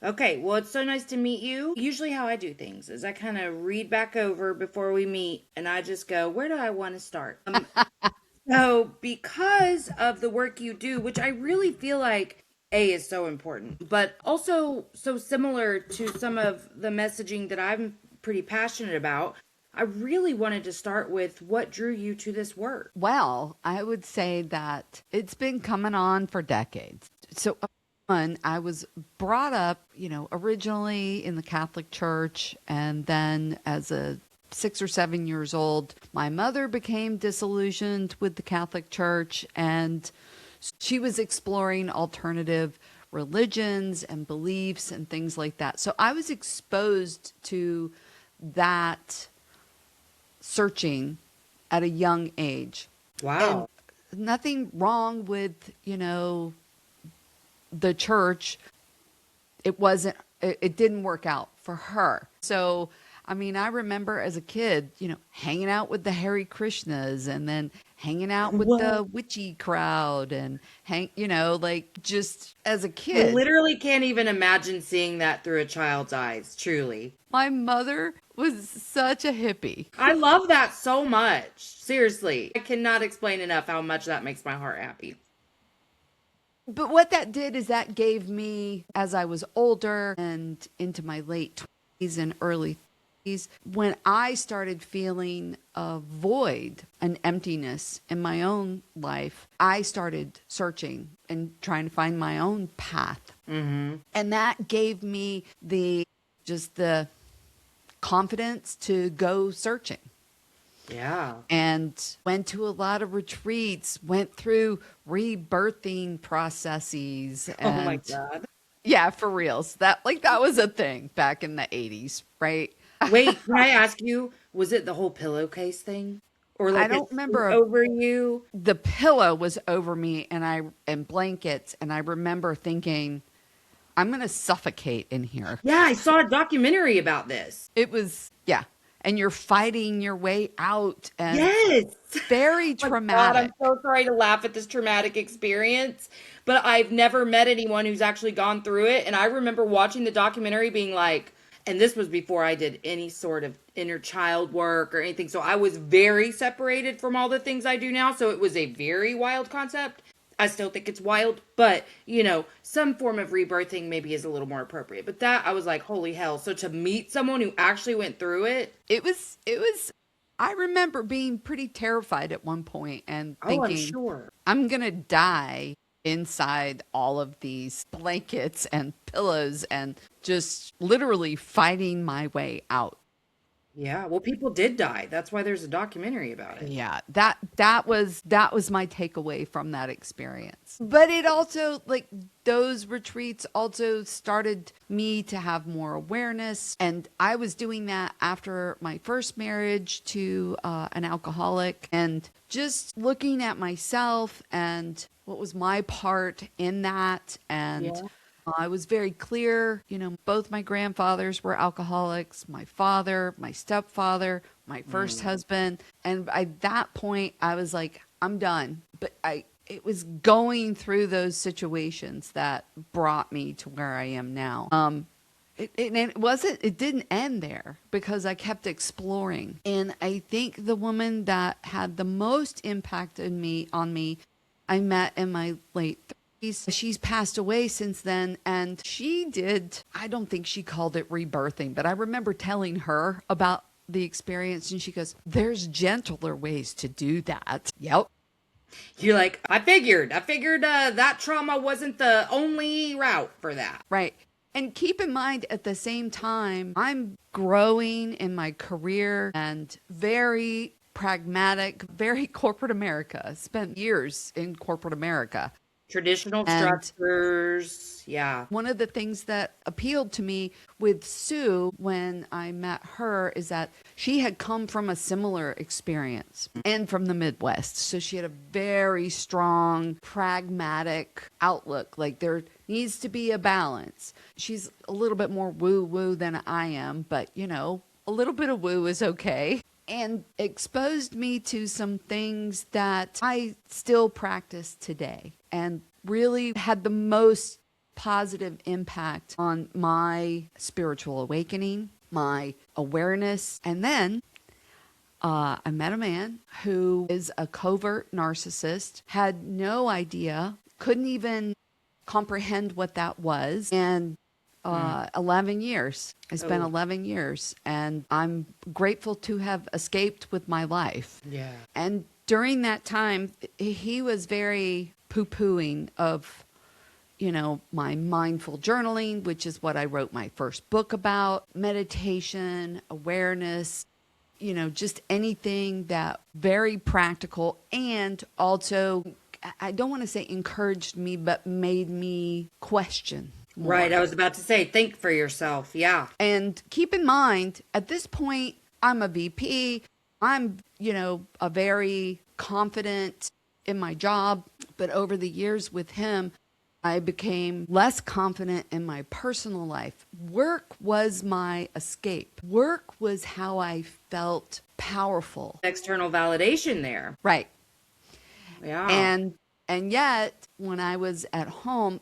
Okay, well, it's so nice to meet you. Usually, how I do things is I kind of read back over before we meet and I just go, where do I want to start? So, because of the work you do, which I really feel like is so important, but also so similar to some of the messaging that I'm pretty passionate about, I really wanted to start with what drew you to this work. Well, I would say that it's been coming on for decades. So, one, I was brought up, originally in the Catholic Church, and then as a 6 or 7 years old, my mother became disillusioned with the Catholic Church, and she was exploring alternative religions and beliefs and things like that. So I was exposed to that searching at a young age. And Wow. nothing wrong with, the church. It didn't work out for her. So, I mean, I remember as a kid, hanging out with the Hare Krishnas and then hanging out with What? the witchy crowd and like just as a I kid. literally can't even imagine seeing that through a child's eyes, truly. My mother was such a hippie. I love that so much. Seriously. I cannot explain enough how much that makes my heart happy. But what that did is that gave me, as I was older and into my late 20s and early 30s, when I started feeling a void, an emptiness in my own life, I started searching and trying to find my own path. Mm-hmm. And that gave me the confidence to go searching. Yeah. And went to a lot of retreats, went through rebirthing processes, Oh my and God. yeah, for reals. That was a thing back in the 80s, right? Wait, can I ask you, was it the whole pillowcase thing? Or I like a don't suit remember. over you? The pillow was over me and blankets, and I remember thinking, I'm going to suffocate in here. Yeah, I saw a documentary about this. It was, yeah. And you're fighting your way out, and Yes. very Oh my God, I'm traumatic. so sorry to laugh at this traumatic experience, but I've never met anyone who's actually gone through it. And I remember watching the documentary being like, and this was before I did any sort of inner child work or anything. So I was very separated from all the things I do now. So it was a very wild concept. I still think it's wild, but some form of rebirthing maybe is a little more appropriate. But that I was like, holy hell. So to meet someone who actually went through it, It was I remember being pretty terrified at one point and oh, I'm thinking, sure. I'm going to die inside all of these blankets and pillows and just literally fighting my way out. Yeah, well, people did die. That's why there's a documentary about it. Yeah, that was my takeaway from that experience. But it also, like, those retreats also started me to have more awareness, and I was doing that after my first marriage to an alcoholic, and just looking at myself and what was my part in that. And Yeah. I was very clear, both my grandfathers were alcoholics, my father, my stepfather, my first Mm. husband. And by that point, I was like, I'm done. But it was going through those situations that brought me to where I am now. It didn't end there because I kept exploring. And I think the woman that had the most impact on me, I met in my late 30s. She's passed away since then, and I don't think she called it rebirthing, but I remember telling her about the experience, and she goes, there's gentler ways to do that. Yep. You're like, I figured that trauma wasn't the only route for that. Right. And keep in mind, at the same time, I'm growing in my career and very pragmatic, very corporate America. Spent years in corporate America. Traditional And structures. Yeah. one of the things that appealed to me with Sue when I met her is that she had come from a similar experience and from the Midwest. So she had a very strong, pragmatic outlook. Like, there needs to be a balance. She's a little bit more woo woo than I am, but a little bit of woo is okay. And exposed me to some things that I still practice today, and really had the most positive impact on my spiritual awakening, my awareness. And then I met a man who is a covert narcissist, had no idea, couldn't even comprehend what that was. And 11 years. I spent Oh. 11 years, and I'm grateful to have escaped with my life. Yeah. And during that time, he was very poo-pooing of, my mindful journaling, which is what I wrote my first book about, meditation, awareness, just anything that very practical, and also, I don't want to say encouraged me, but made me question more. Right. I was about to say, think for yourself. Yeah. And keep in mind, at this point, I'm a VP. I'm, a very confident in my job. But over the years with him, I became less confident in my personal life. Work was my escape. Work was how I felt powerful. External validation there. Right. Yeah. And yet, when I was at home,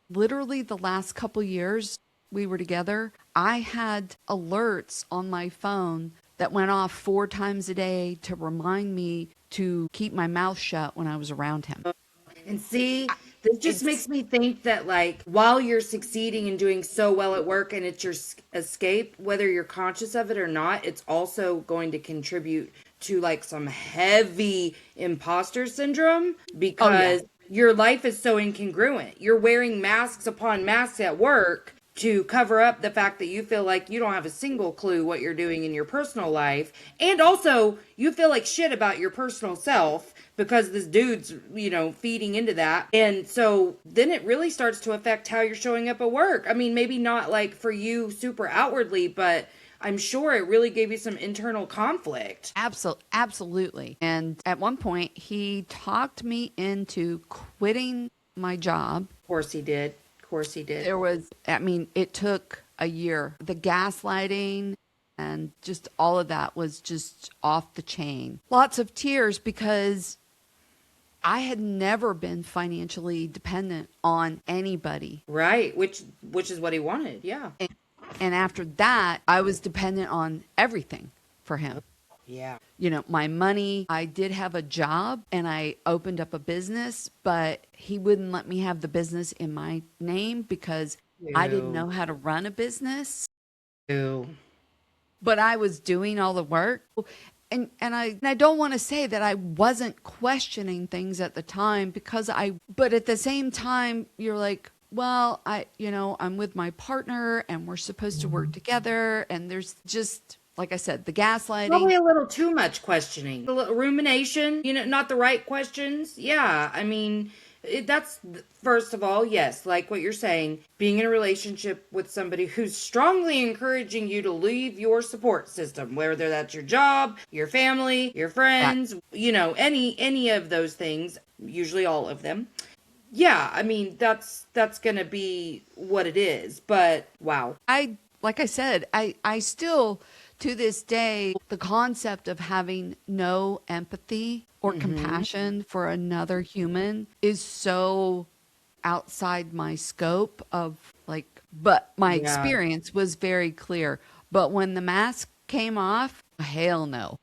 literally the last couple years we were together, I had alerts on my phone that went off 4 times a day to remind me to keep my mouth shut when I was around him. And see, this just makes me think that, like, while you're succeeding and doing so well at work and it's your escape, whether you're conscious of it or not, it's also going to contribute to, like, some heavy imposter syndrome because your life is so incongruent. You're wearing masks upon masks at work to cover up the fact that you feel like you don't have a single clue what you're doing in your personal life. And also, you feel like shit about your personal self because this dude's, feeding into that. And so then it really starts to affect how you're showing up at work. I mean, maybe not like for you super outwardly, but I'm sure it really gave you some internal conflict. Absolutely. And at one point, he talked me into quitting my job. Of course he did. It took a year. The gaslighting and just all of that was just off the chain. Lots of tears because I had never been financially dependent on anybody. Right, which is what he wanted, yeah. And after that, I was dependent on everything for him. Yeah. My money, I did have a job and I opened up a business, but he wouldn't let me have the business in my name because I didn't know how to run a business. Ew. But I was doing all the work. And I don't want to say that I wasn't questioning things at the time but at the same time, you're like, well, I'm with my partner and we're supposed to work together. And there's just, like I said, the gaslighting. Probably a little too much questioning. A little rumination, not the right questions. Yeah, I mean, that's, first of all, yes, like what you're saying, being in a relationship with somebody who's strongly encouraging you to leave your support system, whether that's your job, your family, your friends, any of those things, usually all of them. Yeah, I mean, that's going to be what it is, but wow. Like I said, I still, to this day, the concept of having no empathy or compassion for another human is so outside my scope of but my experience was very clear. But when the mask came off, hell no.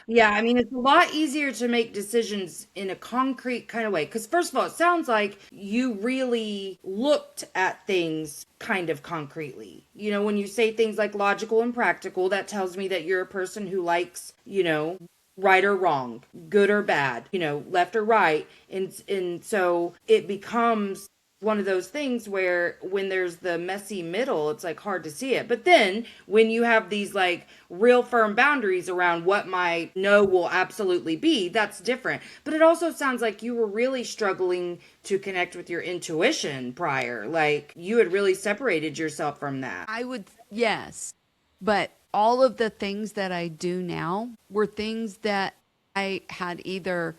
Yeah, I mean, it's a lot easier to make decisions in a concrete kind of way. Because, first of all, it sounds like you really looked at things kind of concretely. When you say things like logical and practical, that tells me that you're a person who likes, right or wrong, good or bad, left or right. And so it becomes one of those things where when there's the messy middle, it's like hard to see it. But then when you have these like real firm boundaries around what my no will absolutely be, that's different. But it also sounds like you were really struggling to connect with your intuition prior. Like you had really separated yourself from that. Yes. But all of the things that I do now were things that I had either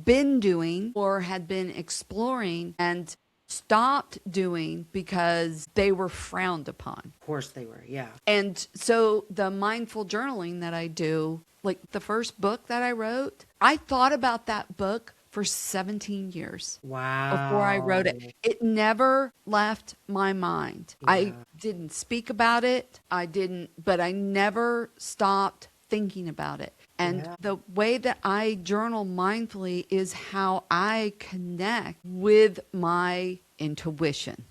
been doing or had been exploring and stopped doing because they were frowned upon. Of course they were, yeah. And so the mindful journaling that I do, like the first book that I wrote, I thought about that book for 17 years before I wrote Wow. it. It never left my mind. I Yeah. didn't speak about it. But I never stopped thinking about it. And Yeah. the way that I journal mindfully is how I connect with my intuition,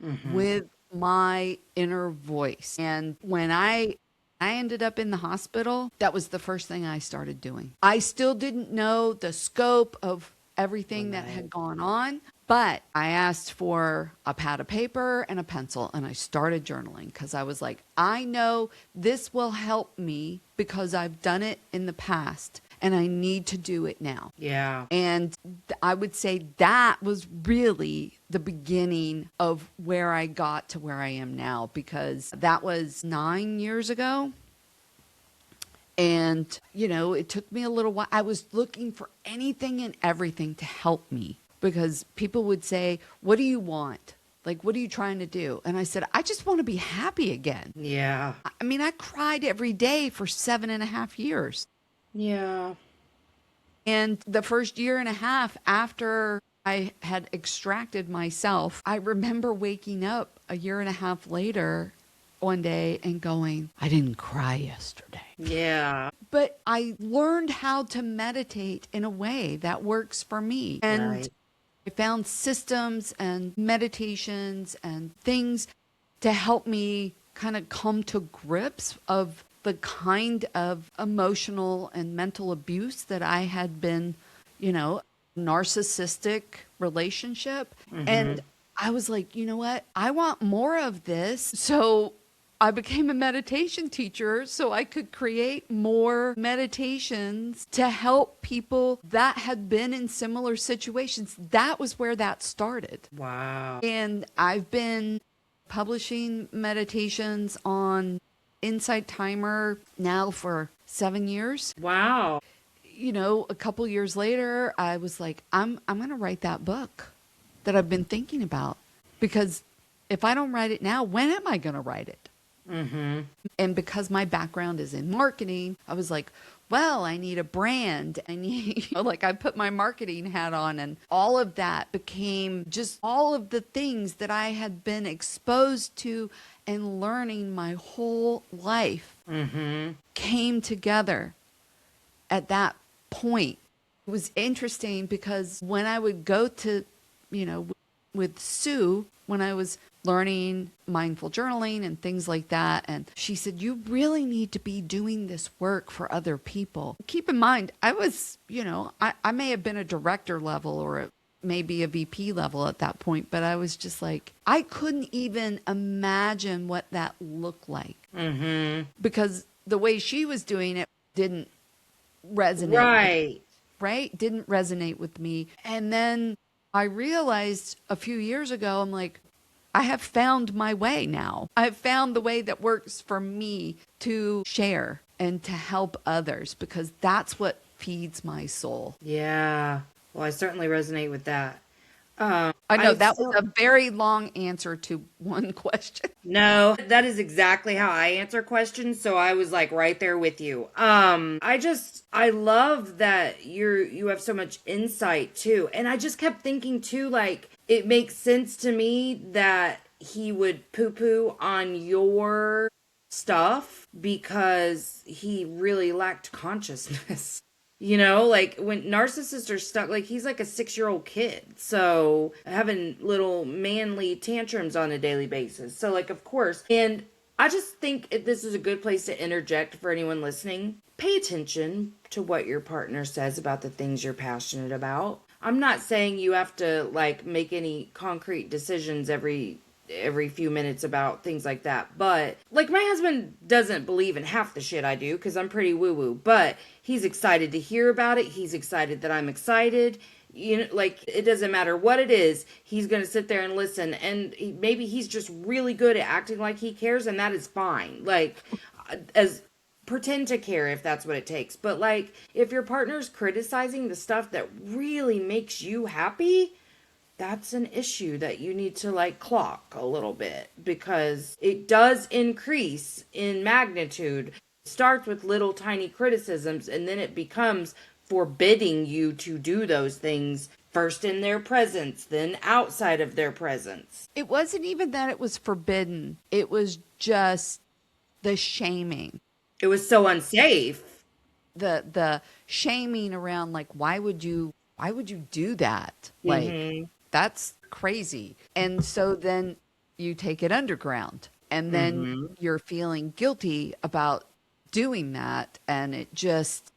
Mm-hmm. with my inner voice. And when I ended up in the hospital, that was the first thing I started doing. I still didn't know the scope of everything that Right. had gone on, but I asked for a pad of paper and a pencil and I started journaling because I was like, I know this will help me because I've done it in the past and I need to do it now. Yeah. And I would say that was really the beginning of where I got to where I am now, because that was 9 years ago. And, it took me a little while. I was looking for anything and everything to help me because people would say, "What do you want? Like, what are you trying to do?" And I said, "I just want to be happy again." Yeah. I mean, I cried every day for 7.5 years. Yeah. And the first year and a half after I had extracted myself, I remember waking up a year and a half later one day and going, I didn't cry yesterday. Yeah. But I learned how to meditate in a way that works for me. And Right. I found systems and meditations and things to help me kind of come to grips of the kind of emotional and mental abuse that I had been, narcissistic relationship. Mm-hmm. And I was like, you know what? I want more of this. So I became a meditation teacher so I could create more meditations to help people that had been in similar situations. That was where that started. Wow. And I've been publishing meditations on Insight Timer now for 7 years. Wow. A couple years later, I was like, I'm going to write that book that I've been thinking about, because if I don't write it now, when am I going to write it? Mm-hmm. And because my background is in marketing, I was like, well, I need a brand. I need, like I put my marketing hat on, and all of that became just all of the things that I had been exposed to and learning my whole life Mm-hmm. came together at that point. It was interesting because when I would go to, with Sue, when I was learning mindful journaling and things like that, and she said, you really need to be doing this work for other people. Keep in mind, I was, I may have been a director level or maybe a VP level at that point, but I was just like, I couldn't even imagine what that looked like, Mm-hmm. because the way she was doing it didn't resonate with, Right. right? Didn't resonate with me. And then I realized a few years ago, I'm like, I have found my way now. I've found the way that works for me to share and to help others, because that's what feeds my soul. Yeah. Well, I certainly resonate with that. I know I that was still a very long answer to one question. No, that is exactly how I answer questions, so I was like right there with you. I love that you have so much insight too. And I just kept thinking too, like, it makes sense to me that he would poo-poo on your stuff because he really lacked consciousness. Like when narcissists are stuck, like he's like a 6-year-old kid. So having little manly tantrums on a daily basis. So, like, of course. And I just think this is a good place to interject for anyone listening. Pay attention to what your partner says about the things you're passionate about. I'm not saying you have to like make any concrete decisions every few minutes about things like that. But like my husband doesn't believe in half the shit I do because I'm pretty woo woo, but he's excited to hear about it. He's excited that I'm excited. Like it doesn't matter what it is, he's going to sit there and listen. And maybe he's just really good at acting like he cares, and that is fine. Like, as pretend to care if that's what it takes. But like, if your partner's criticizing the stuff that really makes you happy, that's an issue that you need to like clock a little bit, because it does increase in magnitude. It starts with little tiny criticisms and then it becomes forbidding you to do those things first in their presence, then outside of their presence. It wasn't even that it was forbidden. It was just the shaming. It was so unsafe. The shaming around, like, why would you do that? Like, that's crazy. And so then you take it underground, and then you're feeling guilty about doing that. And it just,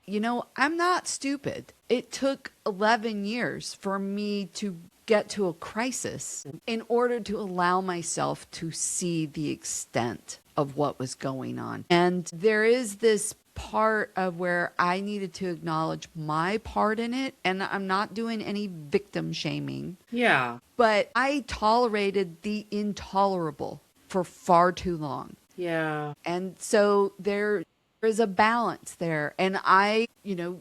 I'm not stupid. It took 11 years for me to get to a crisis in order to allow myself to see the extent of what was going on. And there is this part of where I needed to acknowledge my part in it. And I'm not doing any victim shaming. Yeah. But I tolerated the intolerable for far too long. Yeah. And so there is a balance there. And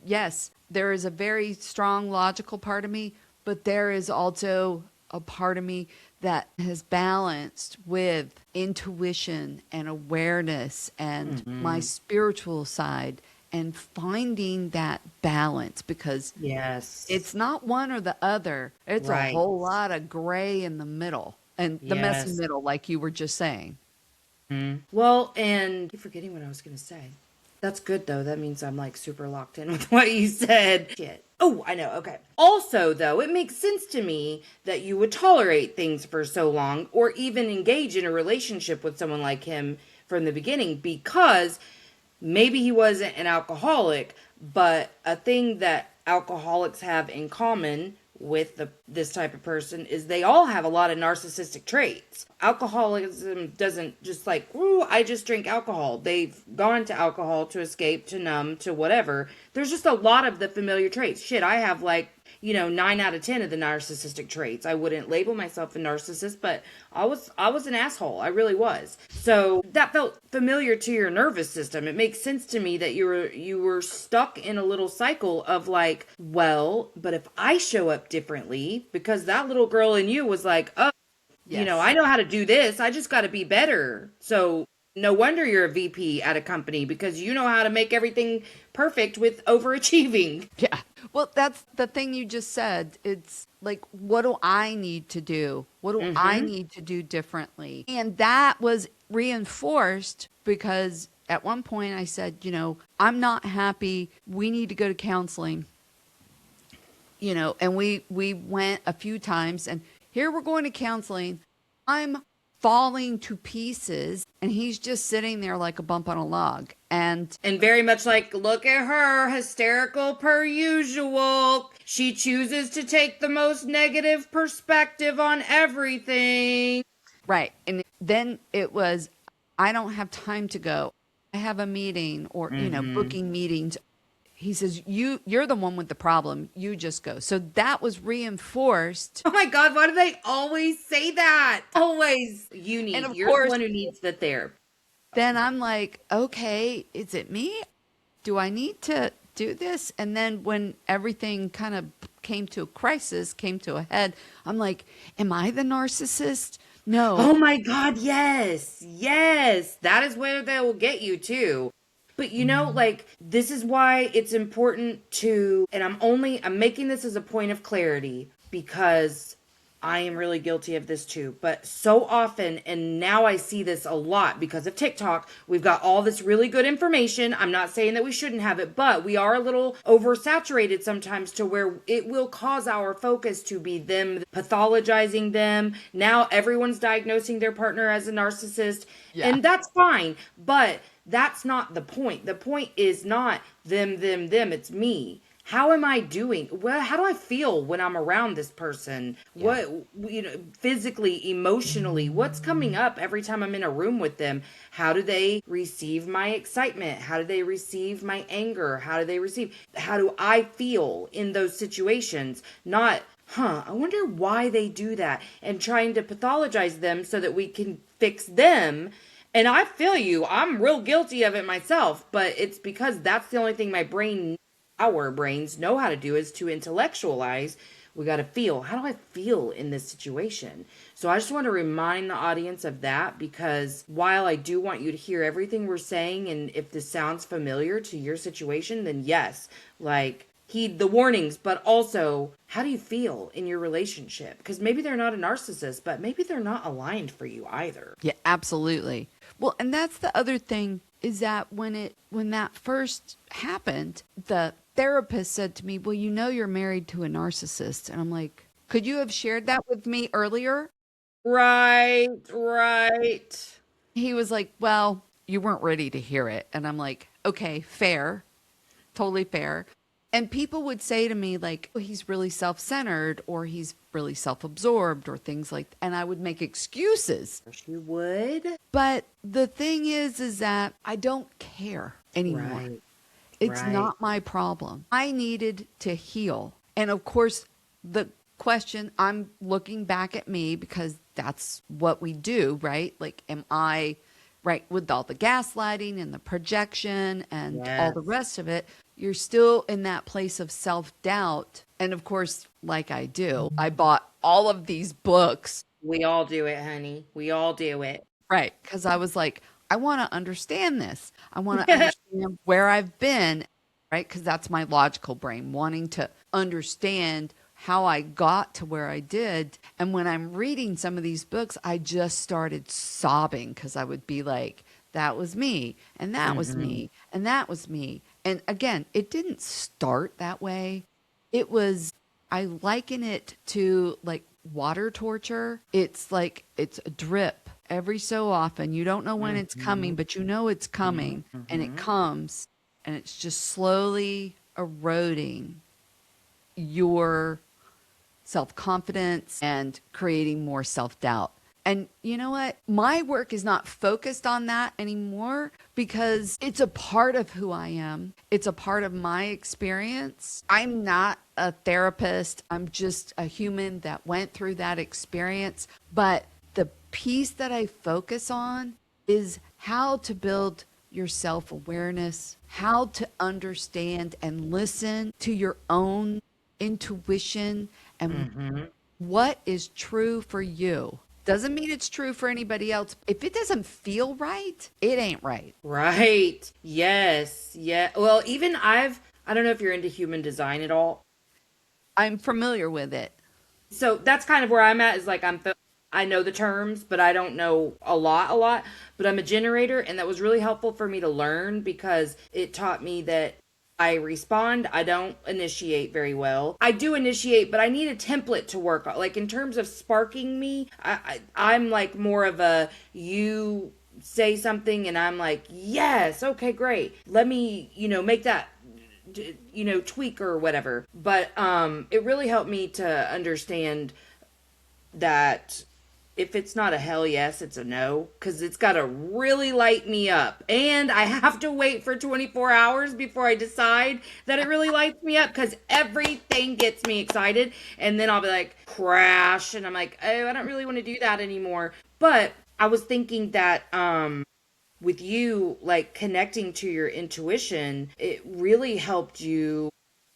yes, there is a very strong logical part of me, but there is also a part of me that has balanced with intuition and awareness and my spiritual side, and finding that balance, because yes, it's not one or the other. It's a whole lot of gray in the middle, and the messy middle, like you were just saying. Well, and I'm forgetting what I was going to say. That's good, though. That means I'm like super locked in with what you said. Shit. Oh, I know. Okay. Also, though, it makes sense to me that you would tolerate things for so long, or even engage in a relationship with someone like him from the beginning, because maybe he wasn't an alcoholic, but a thing that alcoholics have in common with this type of person is they all have a lot of narcissistic traits. Alcoholism doesn't just like, ooh, I just drink alcohol. They've gone to alcohol to escape, to numb, to whatever. There's just a lot of the familiar traits. Shit, I have like, 9 out of 10 of the narcissistic traits. I wouldn't label myself a narcissist, but I was an asshole. I really was. So that felt familiar to your nervous system. It makes sense to me that you were stuck in a little cycle of like, well, but if I show up differently, because that little girl in you was like, oh, I know how to do this. I just got to be better. So no wonder you're a VP at a company, because you know how to make everything perfect with overachieving. Yeah. Well, that's the thing you just said. It's like, what do I need to do? What do I need to do differently? And that was reinforced because at one point I said, I'm not happy. We need to go to counseling. And we went a few times, and here we're going to counseling. I'm falling to pieces, and he's just sitting there like a bump on a log. And very much like, look at her, hysterical per usual. She chooses to take the most negative perspective on everything. Right. And then it was, I don't have time to go. I have a meeting, or, booking meetings. He says, you're the one with the problem. You just go. So that was reinforced. Oh my God, why do they always say that? Always. You're the one who needs the therapy. Then I'm like, okay, is it me? Do I need to do this? And then when everything kind of came to a head, I'm like, am I the narcissist? No. Oh my God, yes. Yes. That is where they will get you too. But this is why it's important to, and I'm making this as a point of clarity, because I am really guilty of this too. But so often, and now I see this a lot because of TikTok, we've got all this really good information. I'm not saying that we shouldn't have it, but we are a little oversaturated sometimes to where it will cause our focus to be them pathologizing them. Now everyone's diagnosing their partner as a narcissist, and that's fine. But that's not the point. The point is not them. It's me. How am I doing? Well, how do I feel when I'm around this person? Yeah. What, physically, emotionally, what's coming up every time I'm in a room with them? How do they receive my excitement? How do they receive my anger? How do I feel in those situations? Not, I wonder why they do that, and trying to pathologize them so that we can fix them. And I feel you. I'm real guilty of it myself, but it's because that's the only thing our brains know how to do, is to intellectualize we got to feel. How do I feel in this situation? So I just want to remind the audience of that, because while I do want you to hear everything we're saying, and if this sounds familiar to your situation, then yes, like heed the warnings, but also how do you feel in your relationship? Because maybe they're not a narcissist, but maybe they're not aligned for you either. Yeah, absolutely. Well, and that's the other thing is that when that first happened, the therapist said to me, "Well, you know you're married to a narcissist." And I'm like, "Could you have shared that with me earlier?" Right, right. He was like, "Well, you weren't ready to hear it." And I'm like, "Okay, fair. Totally fair." And people would say to me like, "Oh, he's really self-centered or he's really self-absorbed or things like," and I would make excuses. She would. But the thing is that I don't care anymore. Right, It's right. not my problem. I needed to heal. And of course, the question, I'm looking back at me because that's what we do, right? Like, am I right with all the gaslighting and the projection and all the Yes. rest of it? You're still in that place of self doubt. And of course, like I do, I bought all of these books. We all do it, honey. We all do it. Right. Because I was like, I want to understand this. I want to understand where I've been, right? Because that's my logical brain, wanting to understand how I got to where I did. And when I'm reading some of these books, I just started sobbing because I would be like, that was me, and that was Hmm. me, and that was me. And again, it didn't start that way. It was, I liken it to like water torture. It's like it's a drip every so often. You don't know when it's coming, Hmm. but you know it's coming, and it Hmm. comes, and it's just slowly eroding your self confidence and creating more self doubt. And you know what? My work is not focused on that anymore because it's a part of who I am. It's a part of my experience. I'm not a therapist, I'm just a human that went through that experience. But the piece that I focus on is how to build your self awareness, how to understand and listen to your own intuition and Hmm. what is true for you. Doesn't mean it's true for anybody else. If it doesn't feel right, it ain't right. Right. Yes. Yeah. Well, even I don't know if you're into human design at all. I'm familiar with it. So that's kind of where I'm at, is like I know the terms, but I don't know a lot, but I'm a generator, and that was really helpful for me to learn because it taught me that I respond, I don't initiate very well. I do initiate, but I need a template to work on. Like in terms of sparking me, I'm like more of a, you say something and I'm like, yes, okay, great. Let me, make that, tweak or whatever. But it really helped me to understand that if it's not a hell yes, it's a no, because it's got to really light me up. And I have to wait for 24 hours before I decide that it really lights me up, because everything gets me excited. And then I'll be like, crash. And I'm like, oh, I don't really want to do that anymore. But I was thinking that with you, like connecting to your intuition, it really helped you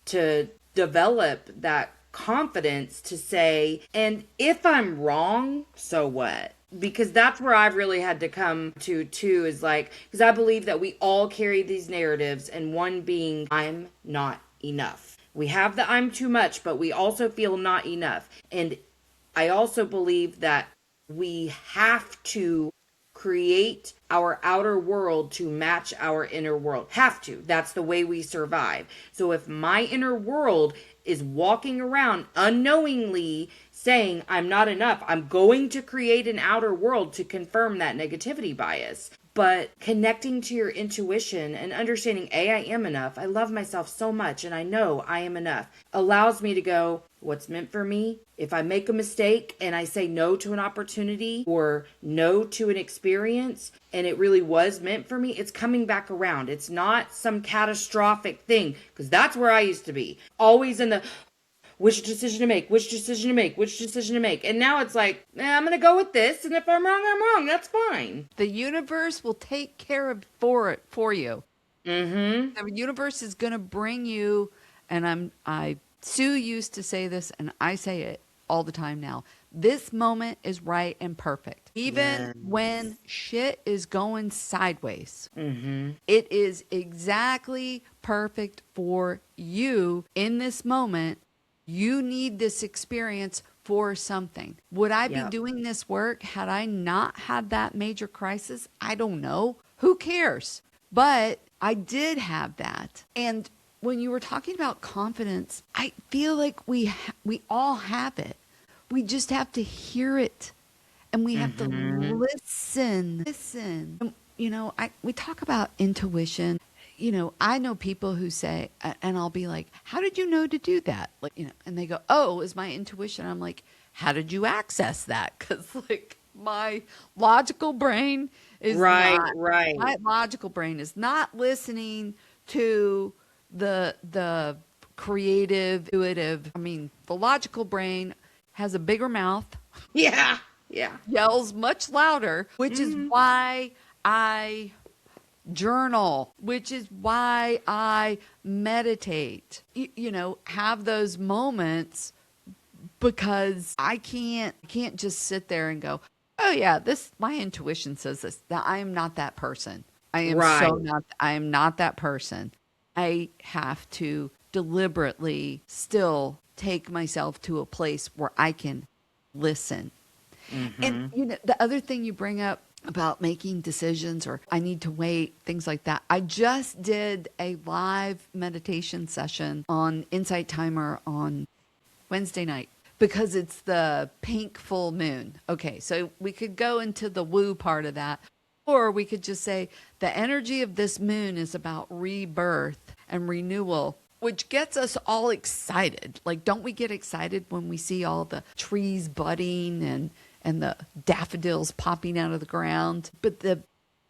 to develop that confidence to say, and if I'm wrong, so what? Because that's where I've really had to come to too, is like, because I believe that we all carry these narratives, and one being, I'm not enough. We have the I'm too much, but we also feel not enough. And I also believe that we have to create our outer world to match our inner world. Have to. That's the way we survive. So if my inner world is walking around unknowingly saying I'm not enough, I'm going to create an outer world to confirm that negativity bias. But connecting to your intuition and understanding, A, I am enough. I love myself so much and I know I am enough, allows me to go, what's meant for me? If I make a mistake and I say no to an opportunity or no to an experience and it really was meant for me, it's coming back around. It's not some catastrophic thing, because that's where I used to be. Always in the which decision to make, which decision to make, which decision to make. And now it's like, I'm going to go with this. And if I'm wrong, I'm wrong. That's fine. The universe will take care of for it for you. Mm The universe is going to bring you, and I Sue used to say this, and I say it all the time now. This moment is right and perfect. Even Yes. when shit is going sideways, Mm-hmm. it is exactly perfect for you in this moment. You need this experience for something. Would I be Yep. doing this work had I not had that major crisis? I don't know. Who cares? But I did have that. And when you were talking about confidence, I feel like we all have it. We just have to hear it, and we have to Mm-hmm. listen. We talk about intuition. I know people who say, and I'll be like, "How did you know to do that?" Like, and they go, "Oh, it was my intuition." I'm like, "How did you access that?" Because like logical brain is Right, not right. my logical brain is not listening to the creative, intuitive. I mean, the logical brain has a bigger mouth, Yeah, yeah. yells much louder, which is Mm-hmm. why I journal, which is why I meditate. Have those moments because I can't just sit there and go, "Oh yeah, this my intuition says this." That I am not that person. Right. I am not that person. I have to deliberately still take myself to a place where I can listen. And Mm-hmm. the other thing you bring up about making decisions or I need to wait, things like that. I just did a live meditation session on Insight Timer on Wednesday night because it's the pink full moon. Okay, so we could go into the woo part of that, or we could just say the energy of this moon is about rebirth and renewal, which gets us all excited. Like, don't we get excited when we see all the trees budding and the daffodils popping out of the ground? But the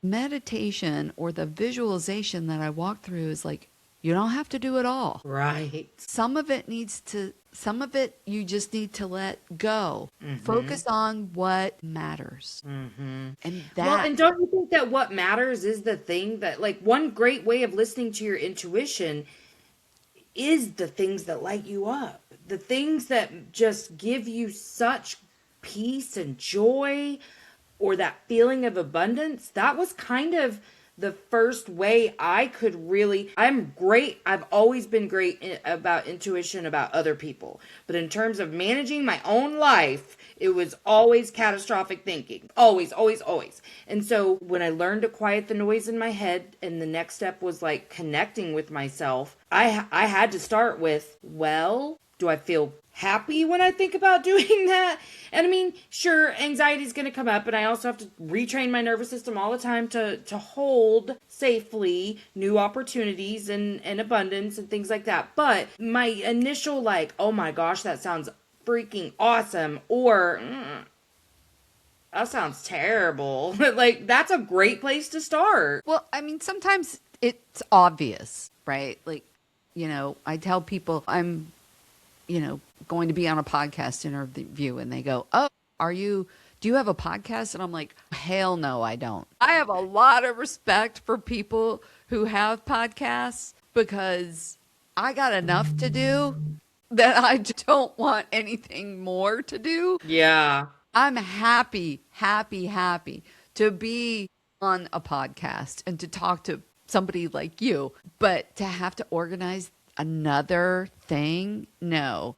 meditation or the visualization that I walk through is like, you don't have to do it all. Right. Some of it you just need to let go. Mm-hmm. Focus on what matters. Mm-hmm. And Well, that, and don't you think that what matters is the thing that, like, one great way of listening to your intuition is the things that light you up, the things that just give you such peace and joy, or that feeling of abundance. That was kind of the first way I could really. I'm great. I've always been great about intuition about other people. But in terms of managing my own life, it was always catastrophic thinking. Always, always, always. And so when I learned to quiet the noise in my head, and the next step was like connecting with myself, I had to start with, well, do I feel happy when I think about doing that? And I mean, sure, anxiety is going to come up, and I also have to retrain my nervous system all the time to hold safely new opportunities and abundance and things like that. But my initial, like, oh my gosh, that sounds freaking awesome, or that sounds terrible. Like, that's a great place to start. well, I mean, sometimes it's obvious, right? Like, I tell people I'm, going to be on a podcast interview and they go, "Oh, do you have a podcast?" And I'm like, "Hell no, I don't." I have a lot of respect for people who have podcasts because I got enough to do that I don't want anything more to do. Yeah. I'm happy to be on a podcast and to talk to somebody like you, but to have to organize another thing, no.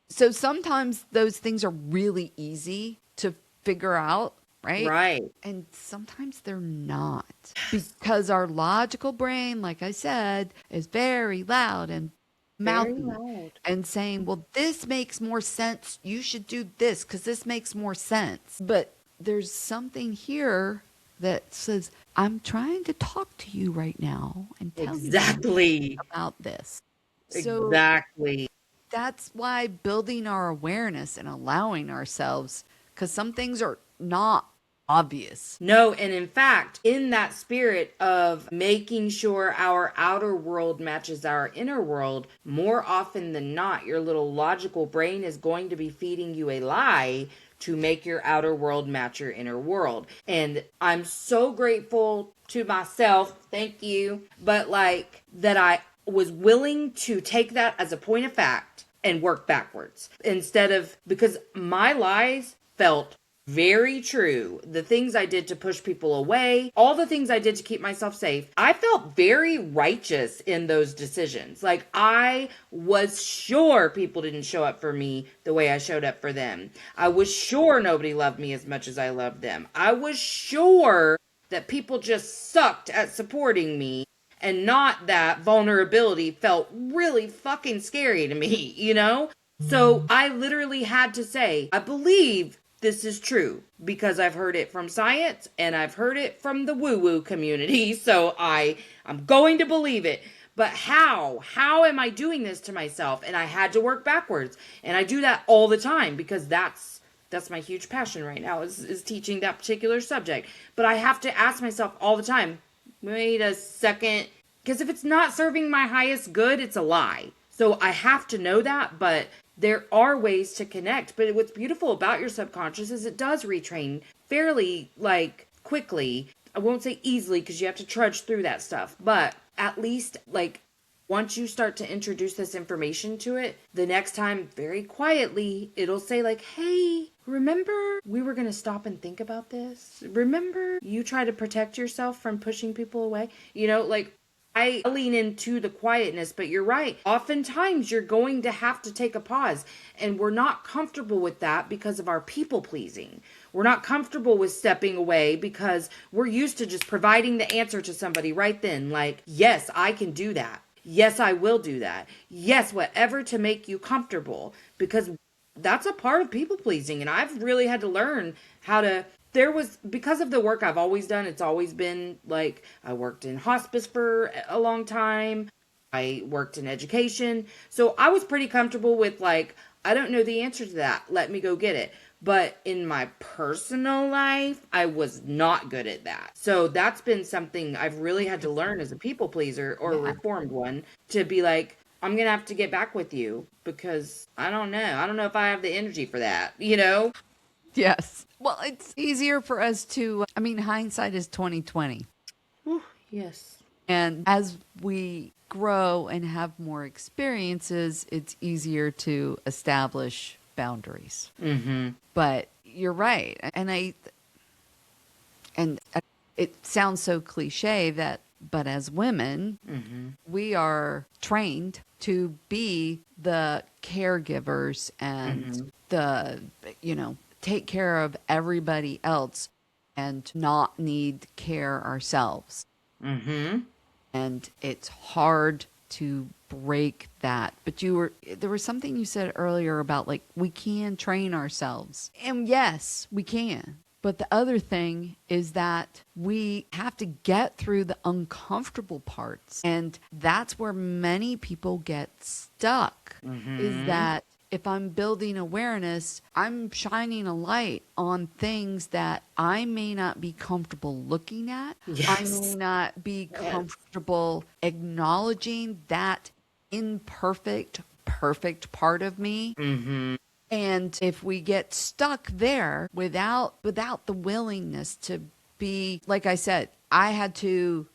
So sometimes those things are really easy to figure out, right? Right. And sometimes they're not because our logical brain, like I said, is very loud and Very mouthy loud. and saying, "Well, this makes more sense. You should do this because this makes more sense." But there's something here that says, "I'm trying to talk to you right now and tell you Exactly. about this." So Exactly. that's why building our awareness and allowing ourselves, because some things are not obvious. No, and in fact, in that spirit of making sure our outer world matches our inner world, more often than not, your little logical brain is going to be feeding you a lie to make your outer world match your inner world. And I'm so grateful to myself, thank you, but like that I was willing to take that as a point of fact and work backwards instead of, because my lies felt very true. The things I did to push people away, all the things I did to keep myself safe, I felt very righteous in those decisions. Like, I was sure people didn't show up for me the way I showed up for them. I was sure nobody loved me as much as I loved them. I was sure that people just sucked at supporting me, and not that vulnerability felt really fucking scary to me, you know? So I literally had to say, I believe this is true because I've heard it from science and I've heard it from the woo-woo community. So I'm going to believe it. But how am I doing this to myself? And I had to work backwards. And I do that all the time because that's my huge passion right now is teaching that particular subject. But I have to ask myself all the time, wait a second, because if it's not serving my highest good, it's a lie. So I have to know that, but there are ways to connect. But what's beautiful about your subconscious is it does retrain fairly, like, quickly. I won't say easily because you have to trudge through that stuff, but at least, like, once you start to introduce this information to it, the next time, very quietly, it'll say, like, hey, remember we were going to stop and think about this? Remember you try to protect yourself from pushing people away? You know, like, I lean into the quietness, but you're right. Oftentimes you're going to have to take a pause, and we're not comfortable with that because of our people pleasing. We're not comfortable with stepping away because we're used to just providing the answer to somebody right then. Like, yes, I can do that. Yes, I will do that. Yes, whatever to make you comfortable, because that's a part of people pleasing. And I've really had to learn how to, because of the work I've always done, it's always been like, I worked in hospice for a long time. I worked in education. So I was pretty comfortable with, like, I don't know the answer to that. Let me go get it. But in my personal life, I was not good at that. So that's been something I've really had to learn as a people pleaser, or a reformed one, to be like, I'm going to have to get back with you because I don't know. I don't know if I have the energy for that, you know? Yes. Well, it's easier for us to, I mean, hindsight is 2020. Whew, yes. And as we grow and have more experiences, it's easier to establish boundaries. Mm-hmm. But you're right. And it sounds so cliche that, but as women, Mm-hmm. we are trained to be the caregivers and the, take care of everybody else and not need care ourselves. Mm-hmm. And it's hard to break that. But there was something you said earlier about, like, we can train ourselves. And yes, we can. But the other thing is that we have to get through the uncomfortable parts. And that's where many people get stuck, is that if I'm building awareness, I'm shining a light on things that I may not be comfortable looking at. Yes. I may not be comfortable acknowledging that imperfect, perfect part of me. Mm-hmm. And if we get stuck there without the willingness to be, like I said, I had to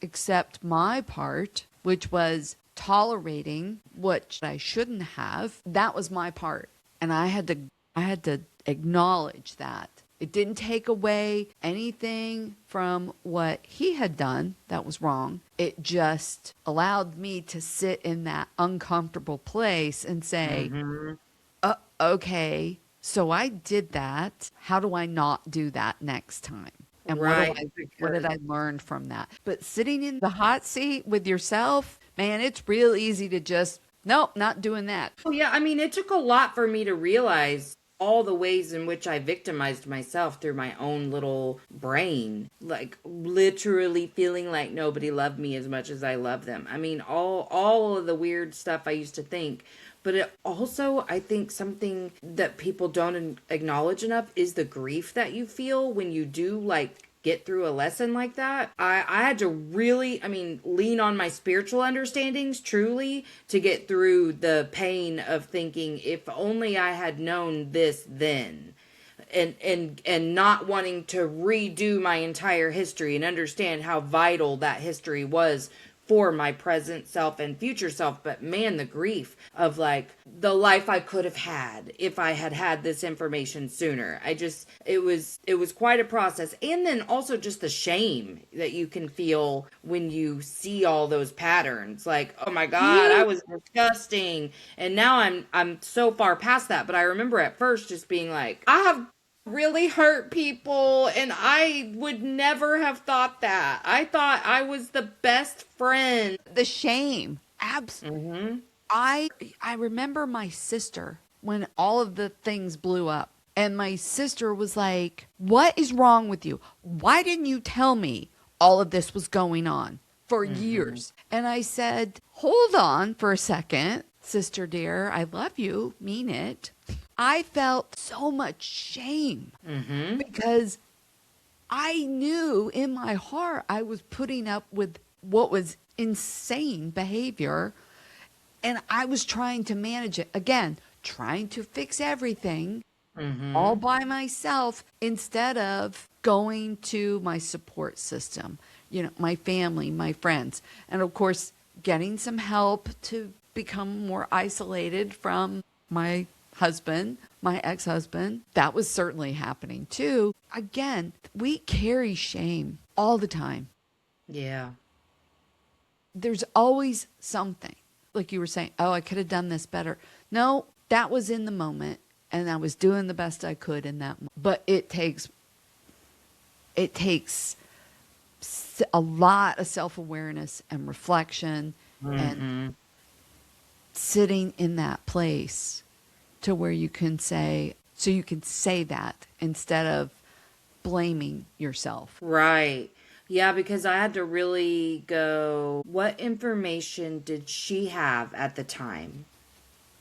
accept my part, which was tolerating what I shouldn't have. That was my part. And I had to acknowledge that. It didn't take away anything from what he had done that was wrong. It just allowed me to sit in that uncomfortable place and say, okay, so I did that. How do I not do that next time? And Right. what did I learn from that? But sitting in the hot seat with yourself, man, it's real easy to just, nope, not doing that. Oh, yeah. I mean, it took a lot for me to realize all the ways in which I victimized myself through my own little brain. Like, literally feeling like nobody loved me as much as I love them. I mean, all of the weird stuff I used to think. But it also, I think, something that people don't acknowledge enough is the grief that you feel when you do, like, get through a lesson like that. I had to really, lean on my spiritual understandings, truly, to get through the pain of thinking, if only I had known this then. And not wanting to redo my entire history and understand how vital that history was for my present self and future self. But man, the grief of like the life I could have had if I had had this information sooner. It was quite a process. And then also just the shame that you can feel when you see all those patterns. Like, oh my God, I You was disgusting. And now I'm so far past that. But I remember at first just being like, I have really hurt people, and I would never have thought that. I thought I was the best friend. the shame. Mhm. I remember my sister when all of the things blew up. And my sister was like, "What is wrong with you? Why didn't you tell me all of this was going on for Mhm. years?" And I said, "Hold on for a second, sister dear. I love you, mean it." I felt so much shame Mhm. because I knew in my heart I was putting up with what was insane behavior, and I was trying to manage it. Again, trying to fix everything all Mhm. by myself instead of going to my support system, my family, my friends, and of course, getting some help to become more isolated from my husband, my ex husband. That was certainly happening too. Again, we carry shame all the time. Yeah. There's always something. Like you were saying, oh, I could have done this better. No, that was in the moment and I was doing the best I could in that moment. But it takes a lot of self-awareness and reflection and Mhm. sitting in that place to where you can say so you can say that instead of blaming yourself. Right. Yeah, because I had to really go, what information did she have at the time?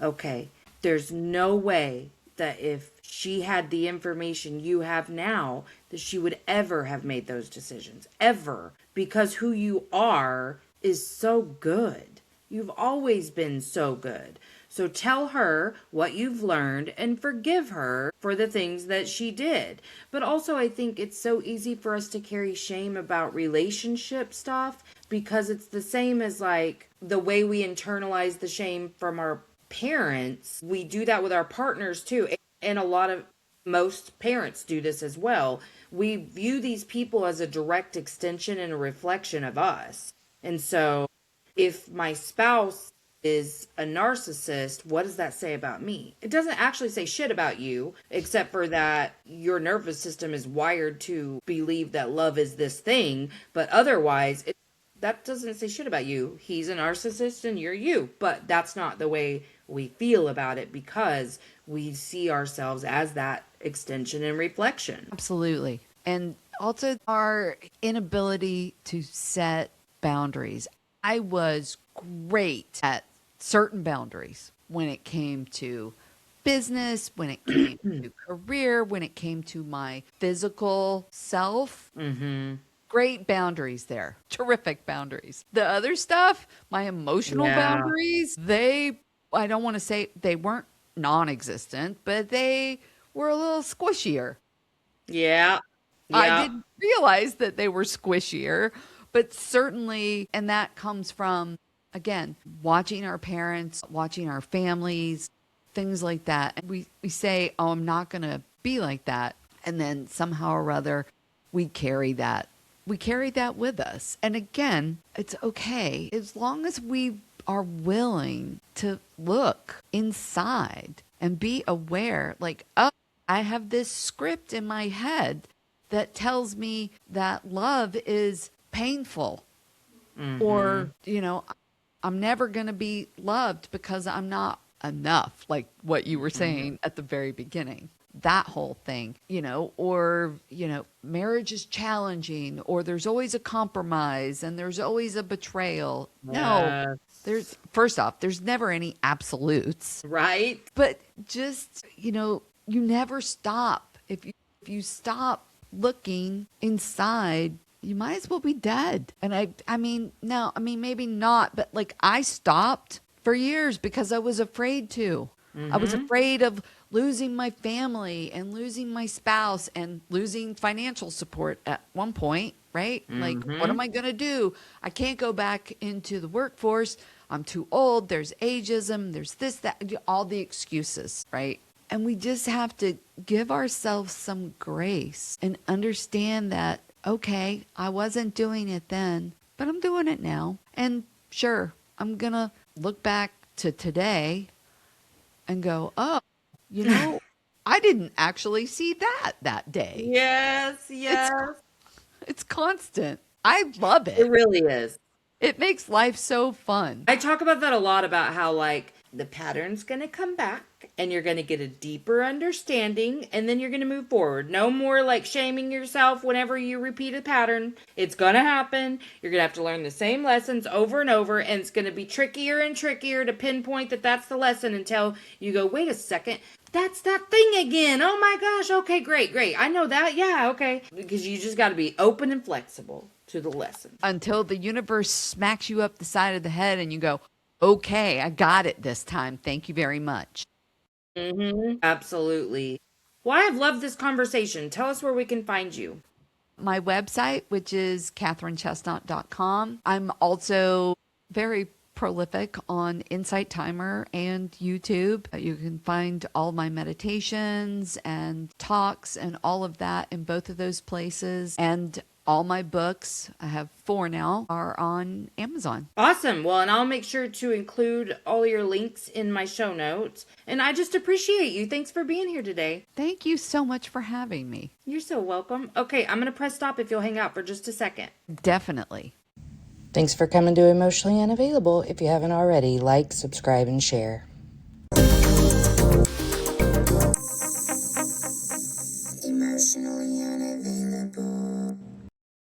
Okay. There's no way that if she had the information you have now, that she would ever have made those decisions. Ever. Because who you are is so good. You've always been so good. So tell her what you've learned and forgive her for the things that she did. But also, I think it's so easy for us to carry shame about relationship stuff because it's the same as like the way we internalize the shame from our parents. We do that with our partners too. And a lot of most parents do this as well. We view these people as a direct extension and a reflection of us. And so if my spouse is a narcissist, what does that say about me? It doesn't actually say shit about you, except for that your nervous system is wired to believe that love is this thing. But otherwise, that doesn't say shit about you. He's a narcissist and you're you. But that's not the way we feel about it because we see ourselves as that extension and reflection. Absolutely. And also our inability to set boundaries. I was great at certain boundaries when it came to business, when it came to career, when it came to my physical self. Mm-hmm. Great boundaries there. Terrific boundaries. The other stuff, my emotional Yeah. boundaries, I don't want to say they weren't non existent, but they were a little squishier. Yeah. I Yeah. didn't realize that they were squishier, but certainly, and that comes from, again, watching our parents, watching our families, things like that. And we say, oh, I'm not going to be like that. And then somehow or other, we carry that. We carry that with us. And again, it's okay as long as we are willing to look inside and be aware, like, oh, I have this script in my head that tells me that love is painful Mm-hmm. or, I'm never going to be loved because I'm not enough, like what you were Mm-hmm. saying at the very beginning. That whole thing, or, marriage is challenging or there's always a compromise and there's always a betrayal. No, there's, Yes. first off, there's never any absolutes, Right? but just, you never stop. If you stop looking inside, you might as well be dead. And I mean, no, I mean maybe not, but like I stopped for years because I was afraid to. I was Mm-hmm. afraid of losing my family and losing my spouse and losing financial support at one point, right? Like, what Mm-hmm. am I going to do? I can't go back into the workforce. I'm too old. There's ageism. There's this, that, all the excuses, right? And we just have to give ourselves some grace and understand that, okay, I wasn't doing it then, but I'm doing it now. And sure, I'm going to look back to today and go, oh, you know, I didn't actually see that day. Yes, It's yes. it's constant. I love It it. really is. It makes life so fun. I talk about that a lot about how, like, the pattern's going to come back and you're going to get a deeper understanding and then you're going to move forward. No more like shaming yourself whenever you repeat a pattern. It's going to happen. You're going to have to learn the same lessons over and over, and it's going to be trickier and trickier to pinpoint that that's the lesson until you go, wait a second. That's that thing again. Oh my gosh. Okay, great, great. I know that. Yeah, okay. Because you just got to be open and flexible to the lesson. Until the universe smacks you up the side of the head and you go, okay, I got it this time. Thank you very much. Absolutely. Well, I've loved this conversation. Tell us where we can find you. My website, which is katharineChestnut.com. I'm also very prolific on Insight Timer and YouTube. You can find all my meditations and talks and all of that in both of those places. And all my books, I have 4 now, are on Amazon. Awesome. Well, and I'll make sure to include all your links in my show notes. And I just appreciate you. Thanks for being here today. Thank you so much for having me. You're so welcome. Okay, I'm going to press stop if you'll hang out for just a second. Definitely. Thanks for coming to Emotionally Unavailable. If you haven't already, like, subscribe, and share.